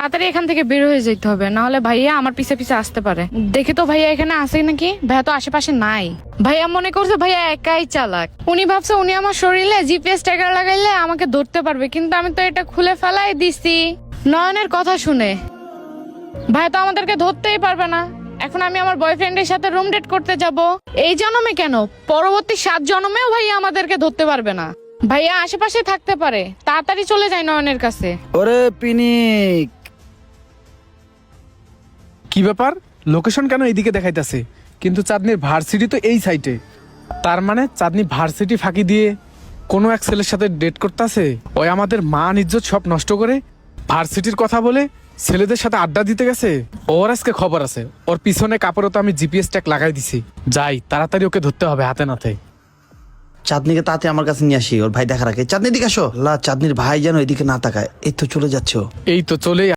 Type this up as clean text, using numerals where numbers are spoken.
তাড়াতাড়ি এখান থেকে বের হয়ে যেতে হবে, না হলে ভাইয়া আমার পিছে পিছে আসতে পারে। দেখি তো ভাইয়া এখানে আছে নাকি। ভাইয়া তো আশেপাশে নাই। ভাইয়া মনে করছে ভাইয়া একাই চালাক। উনি ভাবছে উনি আমার শরীরে জিপিএস ট্র্যাকার লাগাইলে আমাকে ধরতে পারবে, কিন্তু আমি তো এটা খুলে ফেলাই দিছি নয়নের কথা শুনে। ভাইয়া তো আমাদেরকে ধরতেই পারবে না। এখন আমি আমার বয়ফ্রেন্ডের সাথে রুম ডেট করতে যাব। এই জন্মে কেন, পরবর্তী 7 জন্মেও ভাইয়া আমাদেরকে ধরতে পারবে না। ভাইয়া আশেপাশে থাকতে পারে, তাড়াতাড়ি চলে যায় নয়নের কাছে। ওরে পিনিক, কি ব্যাপার? লোকেশন কেন এইদিকে দেখাইতেছে, কিন্তু চাঁদনির ভার্সিটি তো এই সাইটে। তার মানে চাঁদনি ভার্সিটি ফাঁকি দিয়ে কোনো এক ছেলের সাথে ডেট করতেছে। ওই আমাদের মান ইজ্জত সব নষ্ট করে ভার্সিটির কথা বলে ছেলেদের সাথে আড্ডা দিতে গেছে। ওর আজকে খবর আছে। ওর পিছনে কাপড়ে তো আমি জিপিএস ট্যাগ লাগাই দিছি। যাই, তাড়াতাড়ি ওকে ধরতে হবে হাতে নাতে। চাঁদনিকে তাতে আমার কাছে নিয়ে আসি, ওর ভাই দেখা রাখে। চাঁদনি দিকে আসো। চাঁদনির ভাই যেন এদিকে না তাকায়। এই তো চলে যাচ্ছে ও। এই তো চলেই